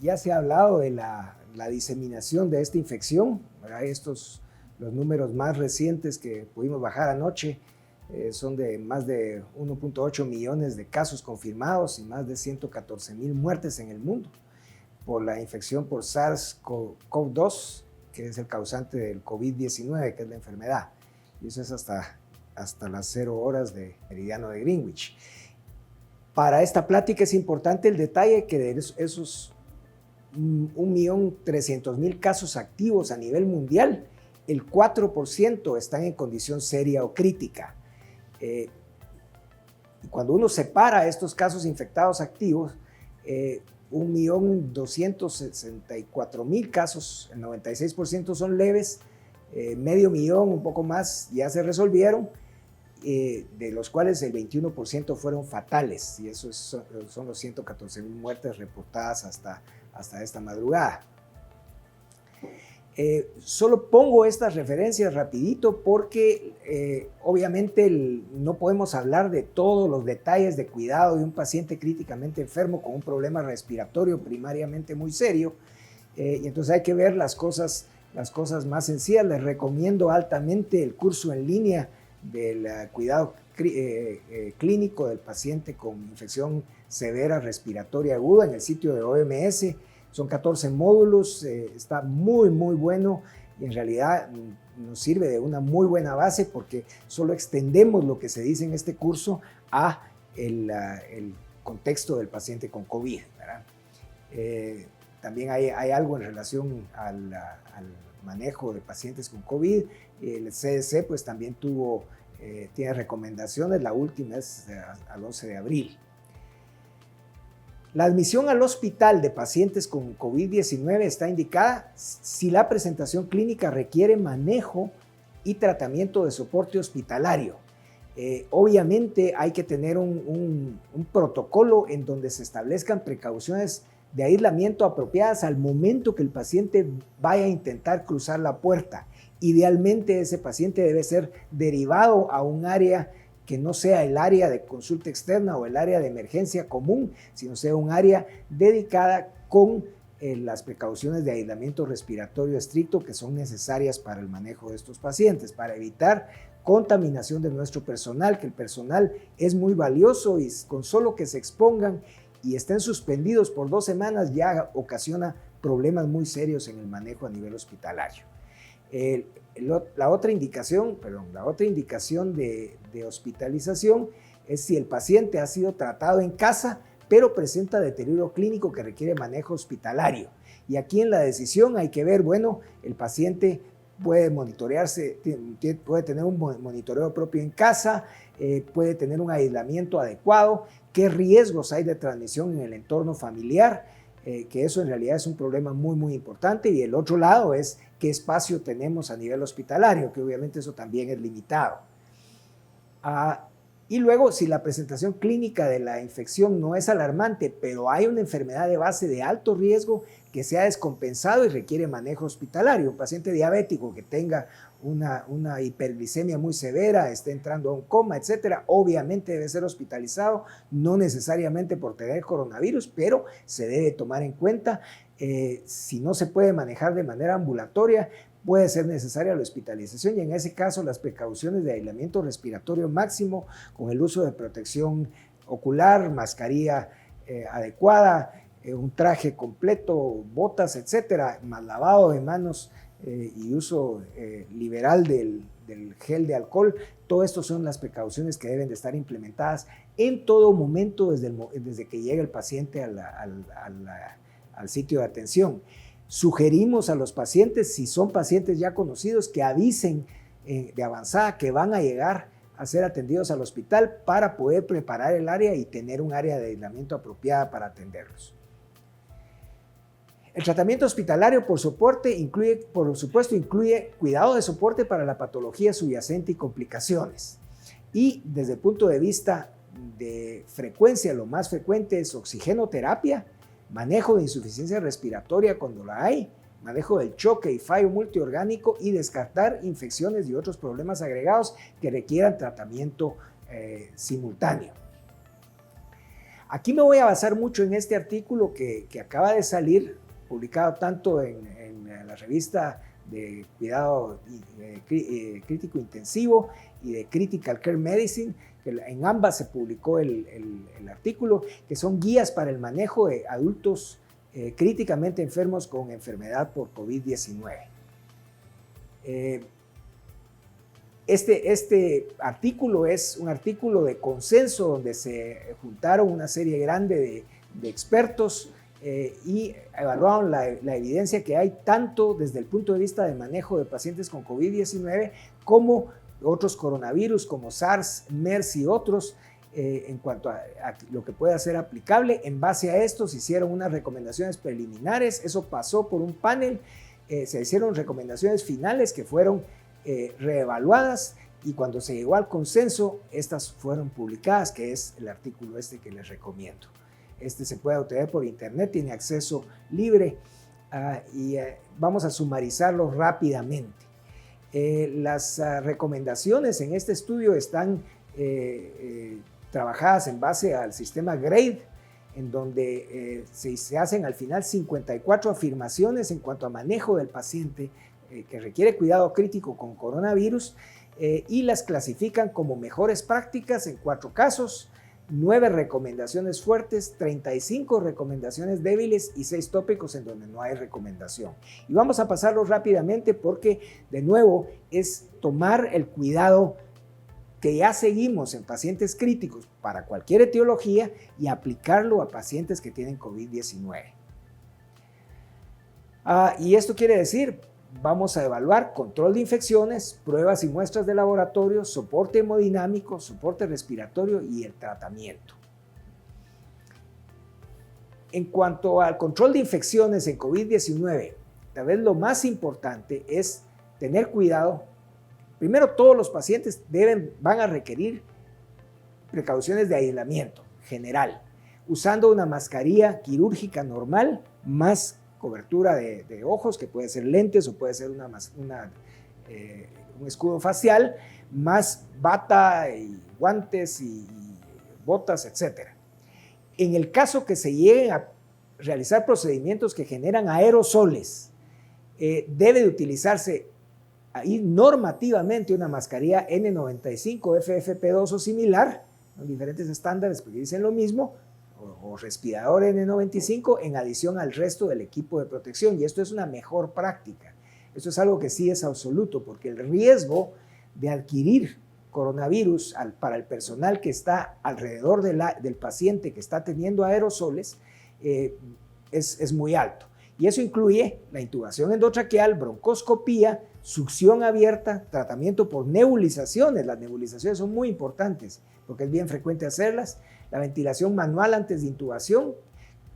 ya se ha hablado de la diseminación de esta infección, ¿verdad? Los números más recientes que pudimos bajar anoche son de más de 1.8 millones de casos confirmados y más de 114,000 muertes en el mundo por la infección por SARS-CoV-2, que es el causante del COVID-19, que es la enfermedad. Y eso es hasta las 0 horas de meridiano de Greenwich. Para esta plática es importante el detalle que de esos 1.300.000 casos activos a nivel mundial, el 4% están en condición seria o crítica. Cuando uno separa estos casos infectados activos, 1.264.000 casos, el 96% son leves, 500.000, un poco más, ya se resolvieron, de los cuales el 21% fueron fatales, y esos son los 114,000 muertes reportadas hasta esta madrugada. Solo pongo estas referencias rapidito porque obviamente no podemos hablar de todos los detalles de cuidado de un paciente críticamente enfermo con un problema respiratorio primariamente muy serio, y entonces hay que ver las cosas más sencillas. Les recomiendo altamente el curso en línea del cuidado clínico del paciente con infección severa respiratoria aguda en el sitio de OMS. Son 14 módulos, está muy bueno y en realidad nos sirve de una muy buena base porque solo extendemos lo que se dice en este curso a el contexto del paciente con COVID, ¿verdad? También hay algo en relación al manejo de pacientes con COVID. El CDC pues también tiene recomendaciones, la última es al 11 de abril. La admisión al hospital de pacientes con COVID-19 está indicada si la presentación clínica requiere manejo y tratamiento de soporte hospitalario. Obviamente hay que tener un protocolo en donde se establezcan precauciones de aislamiento apropiadas al momento que el paciente vaya a intentar cruzar la puerta. Idealmente ese paciente debe ser derivado a un área que no sea el área de consulta externa o el área de emergencia común, sino sea un área dedicada con las precauciones de aislamiento respiratorio estricto que son necesarias para el manejo de estos pacientes, para evitar contaminación de nuestro personal, que el personal es muy valioso y con solo que se expongan y estén suspendidos por 2 semanas ya ocasiona problemas muy serios en el manejo a nivel hospitalario. La otra indicación de hospitalización es si el paciente ha sido tratado en casa, pero presenta deterioro clínico que requiere manejo hospitalario. Y aquí en la decisión hay que ver, bueno, el paciente puede monitorearse, puede tener un monitoreo propio en casa, puede tener un aislamiento adecuado, qué riesgos hay de transmisión en el entorno familiar, que eso en realidad es un problema muy importante. Y el otro lado es qué espacio tenemos a nivel hospitalario, que obviamente eso también es limitado. Y luego, si la presentación clínica de la infección no es alarmante, pero hay una enfermedad de base de alto riesgo que se ha descompensado y requiere manejo hospitalario, un paciente diabético que tenga una hiperglicemia muy severa, esté entrando a un coma, etcétera, obviamente debe ser hospitalizado, no necesariamente por tener coronavirus, pero se debe tomar en cuenta. Si no se puede manejar de manera ambulatoria, puede ser necesaria la hospitalización y en ese caso las precauciones de aislamiento respiratorio máximo con el uso de protección ocular, mascarilla adecuada, un traje completo, botas, etcétera, más lavado de manos y uso liberal del gel de alcohol. Todo esto son las precauciones que deben de estar implementadas en todo momento desde que llega el paciente al sitio de atención. Sugerimos a los pacientes, si son pacientes ya conocidos, que avisen de avanzada que van a llegar a ser atendidos al hospital para poder preparar el área y tener un área de aislamiento apropiada para atenderlos. El tratamiento hospitalario por supuesto incluye cuidado de soporte para la patología subyacente y complicaciones. Y desde el punto de vista de frecuencia, lo más frecuente es oxigenoterapia, manejo de insuficiencia respiratoria cuando la hay, manejo del choque y fallo multiorgánico y descartar infecciones y otros problemas agregados que requieran tratamiento simultáneo. Aquí me voy a basar mucho en este artículo que acaba de salir, publicado tanto en la revista de cuidado crítico intensivo y de Critical Care Medicine, que en ambas se publicó el artículo, que son guías para el manejo de adultos críticamente enfermos con enfermedad por COVID-19. Este artículo es un artículo de consenso donde se juntaron una serie grande de expertos y evaluaron la evidencia que hay tanto desde el punto de vista de manejo de pacientes con COVID-19 como otros coronavirus como SARS, MERS y otros en cuanto a lo que pueda ser aplicable. En base a esto se hicieron unas recomendaciones preliminares, eso pasó por un panel, se hicieron recomendaciones finales que fueron reevaluadas y cuando se llegó al consenso, estas fueron publicadas, que es el artículo que les recomiendo. Este se puede obtener por internet, tiene acceso libre y vamos a sumarizarlo rápidamente. Las recomendaciones en este estudio están trabajadas en base al sistema GRADE, en donde se hacen al final 54 afirmaciones en cuanto a manejo del paciente que requiere cuidado crítico con coronavirus y las clasifican como mejores prácticas en 4 casos, 9 recomendaciones fuertes, 35 recomendaciones débiles y 6 tópicos en donde no hay recomendación. Y vamos a pasarlos rápidamente porque, de nuevo, es tomar el cuidado que ya seguimos en pacientes críticos para cualquier etiología y aplicarlo a pacientes que tienen COVID-19. Y esto quiere decir, vamos a evaluar control de infecciones, pruebas y muestras de laboratorio, soporte hemodinámico, soporte respiratorio y el tratamiento. En cuanto al control de infecciones en COVID-19, tal vez lo más importante es tener cuidado. Primero, todos los pacientes van a requerir precauciones de aislamiento general, usando una mascarilla quirúrgica normal, más cobertura de ojos, que puede ser lentes o puede ser un escudo facial, más bata y guantes y botas, etc. En el caso que se lleguen a realizar procedimientos que generan aerosoles, debe de utilizarse ahí normativamente una mascarilla N95, FFP2 o similar, con diferentes estándares porque dicen lo mismo, o respirador N95 en adición al resto del equipo de protección. Y esto es una mejor práctica. Esto es algo que sí es absoluto, porque el riesgo de adquirir coronavirus para el personal que está alrededor del paciente que está teniendo aerosoles es muy alto. Y eso incluye la intubación endotraqueal, broncoscopía, succión abierta, tratamiento por nebulizaciones. Las nebulizaciones son muy importantes porque es bien frecuente hacerlas. La ventilación manual antes de intubación,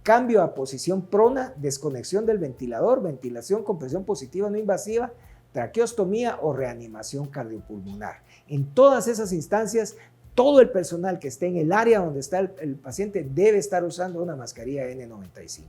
cambio a posición prona, desconexión del ventilador, ventilación con presión positiva no invasiva, traqueostomía o reanimación cardiopulmonar. En todas esas instancias, todo el personal que esté en el área donde está el paciente debe estar usando una mascarilla N95.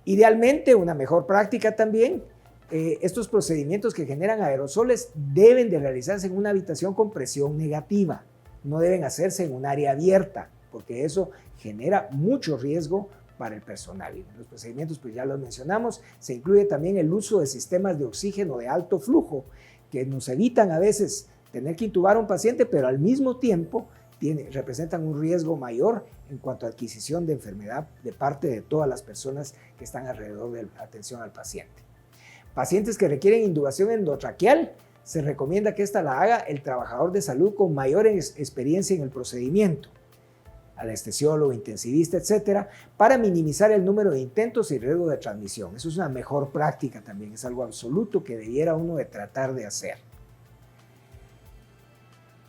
Idealmente, una mejor práctica también, estos procedimientos que generan aerosoles deben de realizarse en una habitación con presión negativa, no deben hacerse en un área abierta, porque eso genera mucho riesgo para el personal. Y los procedimientos, pues ya los mencionamos, se incluye también el uso de sistemas de oxígeno de alto flujo, que nos evitan a veces tener que intubar a un paciente, pero al mismo tiempo representan un riesgo mayor en cuanto a adquisición de enfermedad de parte de todas las personas que están alrededor de la atención al paciente. Pacientes que requieren intubación endotraqueal, se recomienda que esta la haga el trabajador de salud con mayor experiencia en el procedimiento, anestesiólogo, intensivista, etcétera, para minimizar el número de intentos y riesgo de transmisión. Eso es una mejor práctica también, es algo absoluto que debiera uno de tratar de hacer.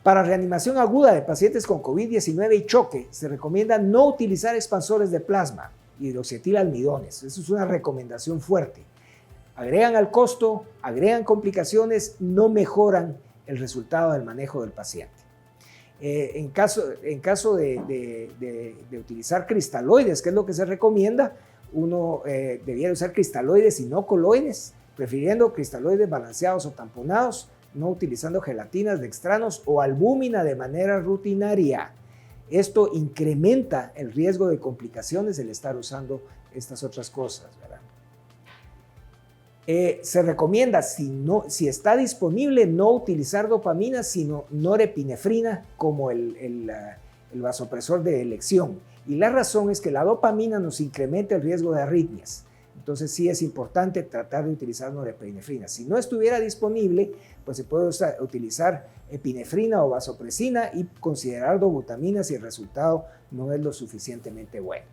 Para reanimación aguda de pacientes con COVID-19 y choque, se recomienda no utilizar expansores de plasma, hidroxietilalmidones. Eso es una recomendación fuerte. Agregan al costo, agregan complicaciones, no mejoran el resultado del manejo del paciente. En caso de utilizar cristaloides, que es lo que se recomienda, uno debiera usar cristaloides y no coloides, prefiriendo cristaloides balanceados o tamponados, no utilizando gelatinas, dextranos o albúmina de manera rutinaria. Esto incrementa el riesgo de complicaciones el estar usando estas otras cosas, ¿verdad? Se recomienda, si está disponible, no utilizar dopamina, sino norepinefrina como el vasopresor de elección. Y la razón es que la dopamina nos incrementa el riesgo de arritmias. Entonces sí es importante tratar de utilizar norepinefrina. Si no estuviera disponible, pues se puede utilizar epinefrina o vasopresina y considerar dobutamina si el resultado no es lo suficientemente bueno.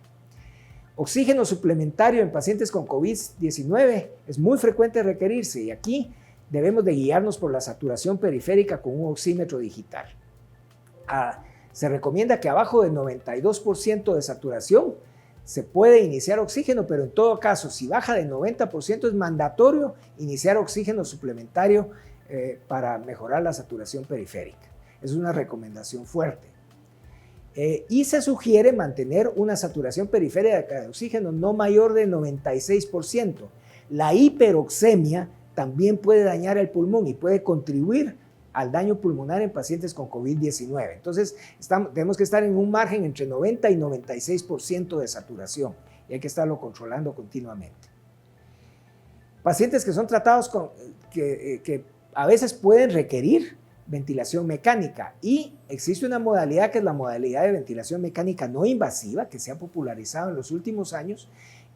Oxígeno suplementario en pacientes con COVID-19 es muy frecuente requerirse y aquí debemos de guiarnos por la saturación periférica con un oxímetro digital. Se recomienda que abajo del 92% de saturación se puede iniciar oxígeno, pero en todo caso, si baja del 90% es mandatorio iniciar oxígeno suplementario para mejorar la saturación periférica. Es una recomendación fuerte. Y se sugiere mantener una saturación periférica de oxígeno no mayor de 96%. La hiperoxemia también puede dañar el pulmón y puede contribuir al daño pulmonar en pacientes con COVID-19. Entonces, tenemos que estar en un margen entre 90 y 96% de saturación y hay que estarlo controlando continuamente. Pacientes que son tratados que a veces pueden requerir ventilación mecánica y existe una modalidad que es la modalidad de ventilación mecánica no invasiva que se ha popularizado en los últimos años,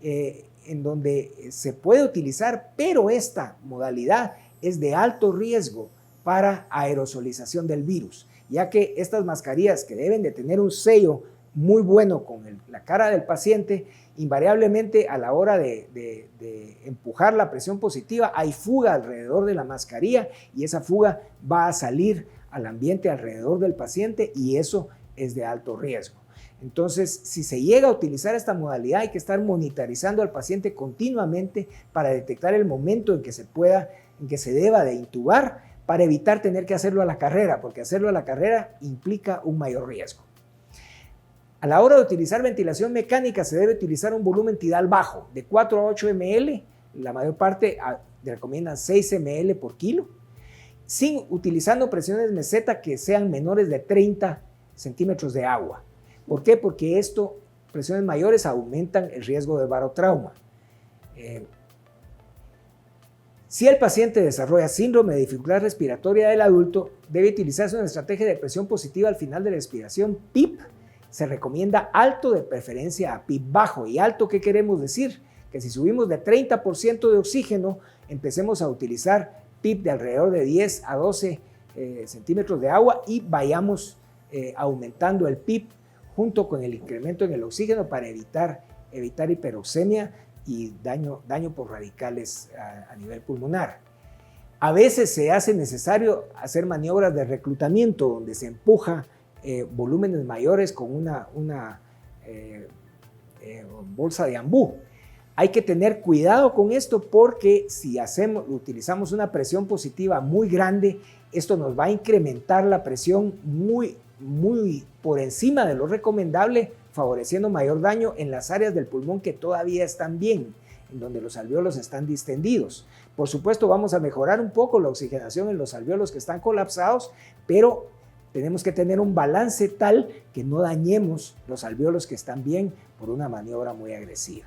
en donde se puede utilizar, pero esta modalidad es de alto riesgo para aerosolización del virus, ya que estas mascarillas que deben de tener un sello muy bueno con la cara del paciente, invariablemente a la hora de empujar la presión positiva hay fuga alrededor de la mascarilla y esa fuga va a salir al ambiente alrededor del paciente y eso es de alto riesgo. Entonces, si se llega a utilizar esta modalidad, hay que estar monitorizando al paciente continuamente para detectar el momento en que se deba de intubar, para evitar tener que hacerlo a la carrera, porque hacerlo a la carrera implica un mayor riesgo. A la hora de utilizar ventilación mecánica se debe utilizar un volumen tidal bajo, de 4 a 8 ml, la mayor parte recomiendan 6 ml por kilo, utilizando presiones meseta que sean menores de 30 centímetros de agua. ¿Por qué? Porque presiones mayores aumentan el riesgo de barotrauma. Si el paciente desarrolla síndrome de dificultad respiratoria del adulto, debe utilizarse una estrategia de presión positiva al final de la expiración, PIP. Se recomienda alto, de preferencia a PIP bajo. ¿Y alto qué queremos decir? Que si subimos de 30% de oxígeno, empecemos a utilizar PIP de alrededor de 10 a 12 centímetros de agua y vayamos aumentando el PIP junto con el incremento en el oxígeno para evitar hiperoxemia y daño por radicales a nivel pulmonar. A veces se hace necesario hacer maniobras de reclutamiento donde se empuja volúmenes mayores con una bolsa de ambú. Hay que tener cuidado con esto porque si utilizamos una presión positiva muy grande, esto nos va a incrementar la presión muy por encima de lo recomendable, favoreciendo mayor daño en las áreas del pulmón que todavía están bien, en donde los alvéolos están distendidos. Por supuesto, vamos a mejorar un poco la oxigenación en los alvéolos que están colapsados, pero tenemos que tener un balance tal que no dañemos los alvéolos que están bien por una maniobra muy agresiva.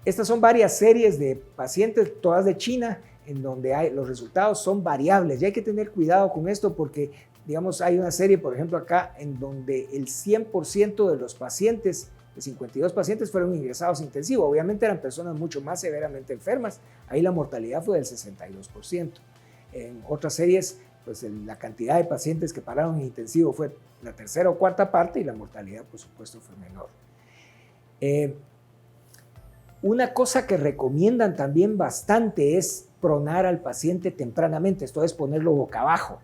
Estas son varias series de pacientes, todas de China, en donde los resultados son variables y hay que tener cuidado con esto porque, digamos, hay una serie, por ejemplo, acá, en donde el 100% de los pacientes, de 52 pacientes, fueron ingresados intensivos. Obviamente eran personas mucho más severamente enfermas. Ahí la mortalidad fue del 62%. En otras series, pues la cantidad de pacientes que pararon en intensivo fue la tercera o cuarta parte y la mortalidad, por supuesto, fue menor. Una cosa que recomiendan también bastante es pronar al paciente tempranamente, esto es ponerlo boca abajo.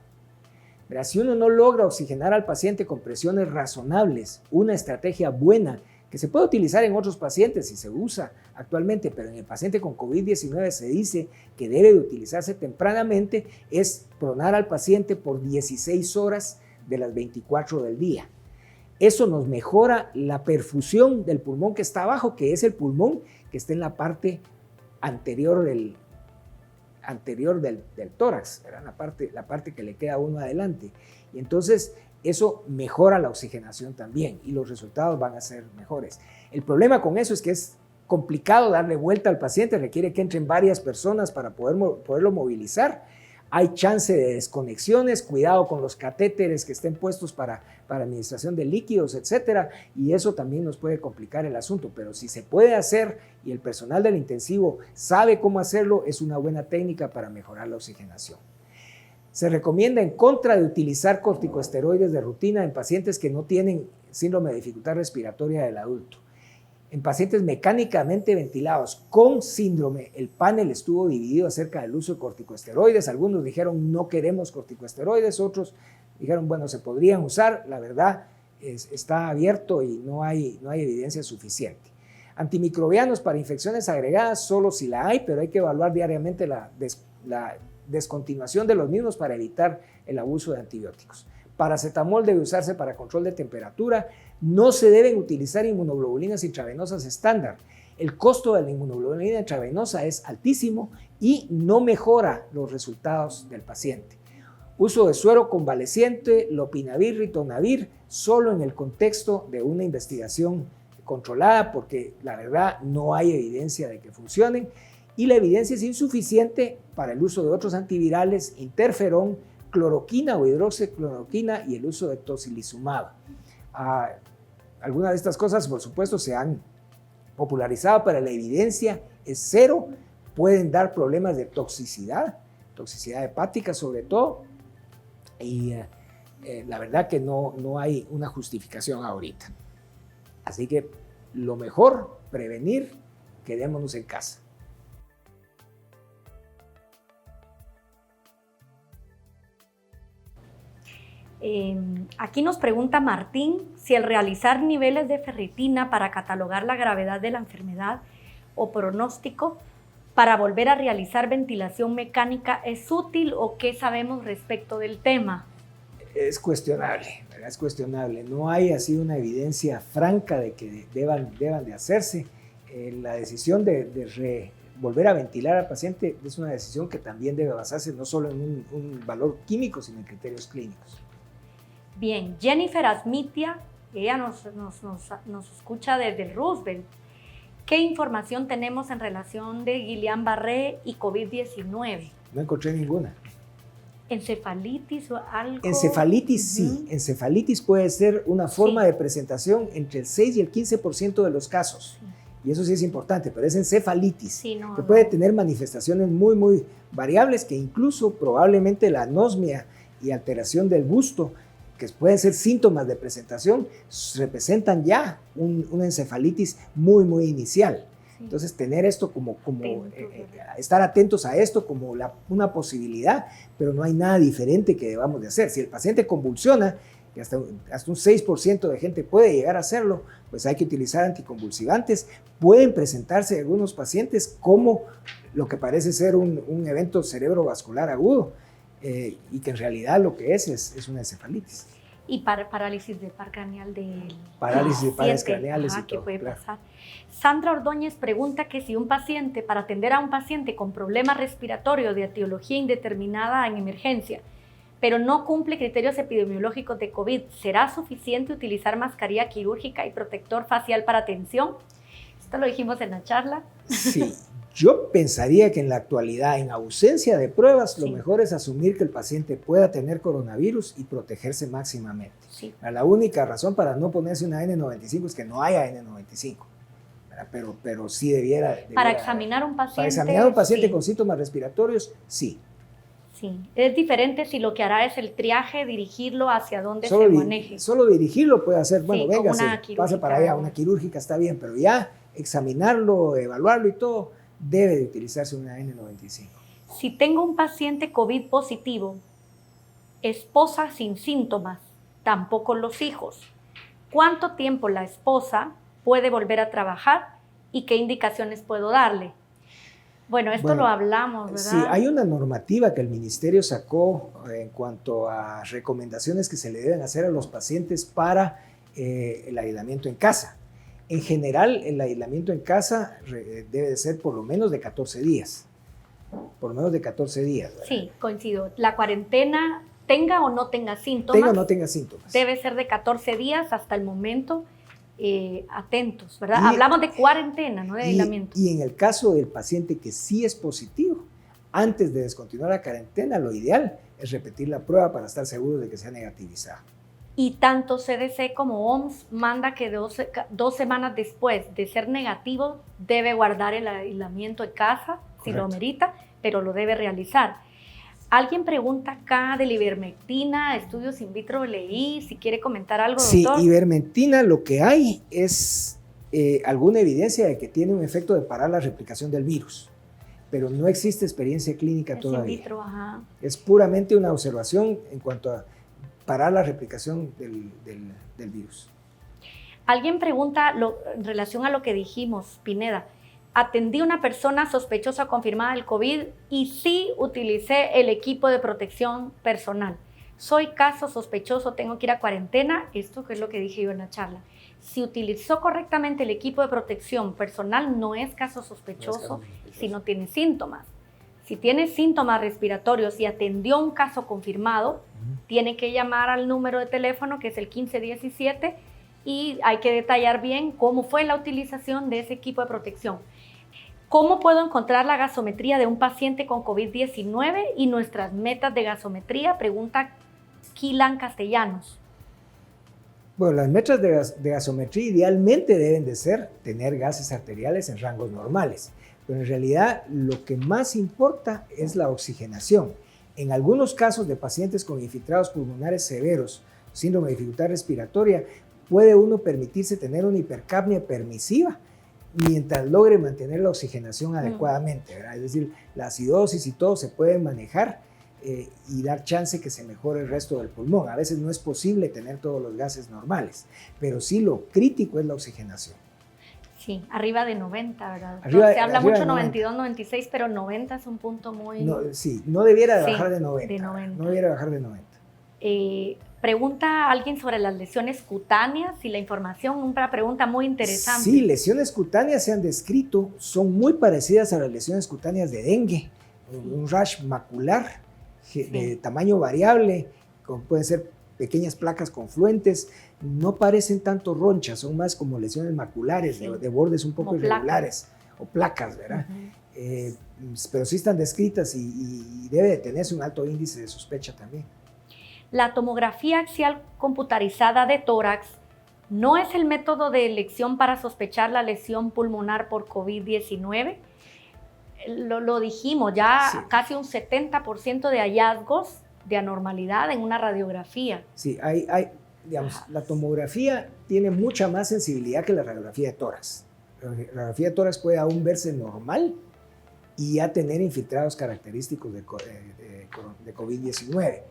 Pero si uno no logra oxigenar al paciente con presiones razonables, una estrategia buena que se puede utilizar en otros pacientes y se usa actualmente, pero en el paciente con COVID-19 se dice que debe de utilizarse tempranamente, es pronar al paciente por 16 horas de las 24 del día. Eso nos mejora la perfusión del pulmón que está abajo, que es el pulmón que está en la parte anterior anterior del tórax, ¿verdad? La parte que le queda a uno adelante. Y entonces eso mejora la oxigenación también y los resultados van a ser mejores. El problema con eso es que es complicado darle vuelta al paciente, requiere que entren varias personas para poderlo movilizar. Hay chance de desconexiones, cuidado con los catéteres que estén puestos para administración de líquidos, etcétera, y eso también nos puede complicar el asunto, pero si se puede hacer y el personal del intensivo sabe cómo hacerlo, es una buena técnica para mejorar la oxigenación. Se recomienda en contra de utilizar corticosteroides de rutina en pacientes que no tienen síndrome de dificultad respiratoria del adulto. En pacientes mecánicamente ventilados con síndrome, el panel estuvo dividido acerca del uso de corticosteroides. Algunos dijeron no queremos corticosteroides, otros dijeron bueno, se podrían usar. La verdad está abierto y no hay evidencia suficiente. Antimicrobianos para infecciones agregadas solo si la hay, pero hay que evaluar diariamente la descontinuación de los mismos para evitar el abuso de antibióticos. Paracetamol debe usarse para control de temperatura. No se deben utilizar inmunoglobulinas intravenosas estándar. El costo de la inmunoglobulina intravenosa es altísimo y no mejora los resultados del paciente. Uso de suero convaleciente, lopinavir, ritonavir, solo en el contexto de una investigación controlada, porque la verdad no hay evidencia de que funcionen y la evidencia es insuficiente para el uso de otros antivirales, interferón, cloroquina o hidroxicloroquina y el uso de tocilizumab. Algunas de estas cosas, por supuesto, se han popularizado, pero la evidencia es cero. Pueden dar problemas de toxicidad hepática sobre todo, y la verdad que no hay una justificación ahorita. Así que lo mejor, prevenir, quedémonos en casa. Aquí nos pregunta Martín si el realizar niveles de ferritina para catalogar la gravedad de la enfermedad o pronóstico para volver a realizar ventilación mecánica es útil o qué sabemos respecto del tema. Es cuestionable, ¿verdad? Es cuestionable. No hay así una evidencia franca de que deban de hacerse. La decisión de volver a ventilar al paciente es una decisión que también debe basarse no solo en un valor químico, sino en criterios clínicos. Bien, Jennifer Asmitia, ella nos escucha desde el Roosevelt. ¿Qué información tenemos en relación de Guillain-Barré y COVID-19? No encontré ninguna. ¿Encefalitis o algo? Encefalitis sí, encefalitis puede ser una forma de presentación entre el 6 y el 15% de los casos. Sí. Y eso sí es importante, pero es encefalitis, que puede tener manifestaciones muy variables, que incluso probablemente la anosmia y alteración del gusto, que pueden ser síntomas de presentación, representan ya una encefalitis muy inicial. Sí. Entonces, tener esto estar atentos a esto como una posibilidad, pero no hay nada diferente que debamos de hacer. Si el paciente convulsiona, y hasta un 6% de gente puede llegar a hacerlo, pues hay que utilizar anticonvulsivantes. Pueden presentarse algunos pacientes como lo que parece ser un evento cerebrovascular agudo, y que en realidad lo que es una encefalitis. Y parálisis de par craneal del parálisis de pares craneales y todo. ¿Qué puede pasar? Sandra Ordóñez pregunta que si para atender a un paciente con problema respiratorio de etiología indeterminada en emergencia, pero no cumple criterios epidemiológicos de COVID, ¿será suficiente utilizar mascarilla quirúrgica y protector facial para atención? Esto lo dijimos en la charla. Sí. Yo pensaría que en la actualidad, en ausencia de pruebas, lo mejor es asumir que el paciente pueda tener coronavirus y protegerse máximamente. Sí. La única razón para no ponerse una N95 es que no haya N95, pero sí debiera para examinar un paciente. Para examinar un paciente con síntomas respiratorios, sí. Sí, es diferente si lo que hará es el triaje, dirigirlo hacia donde se maneje. Solo dirigirlo puede hacer, bueno, venga, pase para allá, una quirúrgica está bien, pero ya examinarlo, evaluarlo y todo, debe de utilizarse una N95. Si tengo un paciente COVID positivo, esposa sin síntomas, tampoco los hijos, ¿cuánto tiempo la esposa puede volver a trabajar y qué indicaciones puedo darle? Bueno, esto lo hablamos, ¿verdad? Sí, hay una normativa que el ministerio sacó en cuanto a recomendaciones que se le deben hacer a los pacientes para el aislamiento en casa. En general, el aislamiento en casa debe de ser por lo menos de 14 días. por menos de 14 días. ¿Verdad? Sí, coincido. La cuarentena, tenga o no tenga síntomas, tenga o no tenga síntomas, debe ser de 14 días hasta el momento, atentos, ¿verdad? Hablamos de cuarentena, no de aislamiento. Y en el caso del paciente que sí es positivo, antes de descontinuar la cuarentena, lo ideal es repetir la prueba para estar seguros de que sea negativizada. Y tanto CDC como OMS manda que 2 semanas después de ser negativo debe guardar el aislamiento en casa, si lo amerita, pero lo debe realizar. Alguien pregunta acá de la ivermectina, estudios in vitro leí, si quiere comentar algo, doctor. Sí, ivermectina lo que hay es alguna evidencia de que tiene un efecto de parar la replicación del virus, pero no existe experiencia clínica todavía. In vitro, ajá. Es puramente una observación en cuanto a parar la replicación del virus. Alguien pregunta en relación a lo que dijimos, Pineda. Atendí a una persona sospechosa confirmada del COVID y sí utilicé el equipo de protección personal. Soy caso sospechoso, tengo que ir a cuarentena. Esto que es lo que dije yo en la charla. Si utilizó correctamente el equipo de protección personal, no es caso sospechoso si no tiene síntomas. Si tiene síntomas respiratorios y atendió un caso confirmado, tiene que llamar al número de teléfono que es el 1517 y hay que detallar bien cómo fue la utilización de ese equipo de protección. ¿Cómo puedo encontrar la gasometría de un paciente con COVID-19 y nuestras metas de gasometría? Pregunta Kilan Castellanos. Bueno, las metas de gasometría idealmente deben de ser tener gases arteriales en rangos normales, pero en realidad lo que más importa es la oxigenación. En algunos casos de pacientes con infiltrados pulmonares severos, síndrome de dificultad respiratoria, puede uno permitirse tener una hipercapnia permisiva mientras logre mantener la oxigenación adecuadamente, ¿verdad? Es decir, la acidosis y todo se puede manejar y dar chance que se mejore el resto del pulmón. A veces no es posible tener todos los gases normales, pero sí lo crítico es la oxigenación. Sí, arriba de 90, ¿verdad? Se habla mucho 92, 96, pero 90 es un punto muy... No, sí, no debiera bajar de 90. No debiera bajar de 90. Pregunta alguien sobre las lesiones cutáneas y la información, una pregunta muy interesante. Sí, lesiones cutáneas se han descrito, son muy parecidas a las lesiones cutáneas de dengue, un rash macular de tamaño variable, pueden ser pequeñas placas confluentes, no parecen tanto ronchas, son más como lesiones maculares, de bordes un poco irregulares, o placas, ¿verdad? Pero sí están descritas y debe de tenerse un alto índice de sospecha también. La tomografía axial computarizada de tórax no es el método de elección para sospechar la lesión pulmonar por COVID-19. Lo dijimos, ya casi un 70% de hallazgos de anormalidad en una radiografía. Sí, digamos, la tomografía tiene mucha más sensibilidad que la radiografía de tórax. La radiografía de tórax puede aún verse normal y ya tener infiltrados característicos de COVID-19.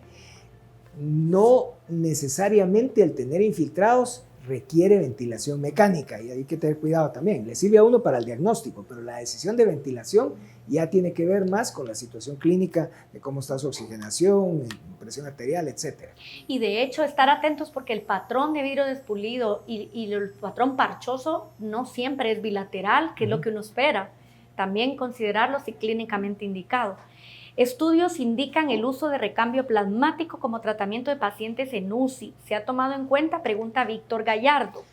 No necesariamente el tener infiltrados requiere ventilación mecánica y hay que tener cuidado también. Le sirve a uno para el diagnóstico, pero la decisión de ventilación ya tiene que ver más con la situación clínica de cómo está su oxigenación, presión arterial, etc. Y de hecho estar atentos porque el patrón de vidrio despulido y el patrón parchoso no siempre es bilateral, que es lo que uno espera. También considerarlo si clínicamente indicado. Estudios indican el uso de recambio plasmático como tratamiento de pacientes en UCI. ¿Se ha tomado en cuenta? Pregunta Víctor Gallardo.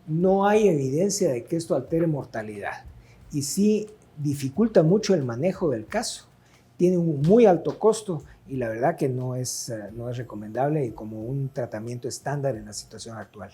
No hay evidencia de que esto altere mortalidad y sí dificulta mucho el manejo del caso. Tiene un muy alto costo y la verdad que no es recomendable como un tratamiento estándar en la situación actual.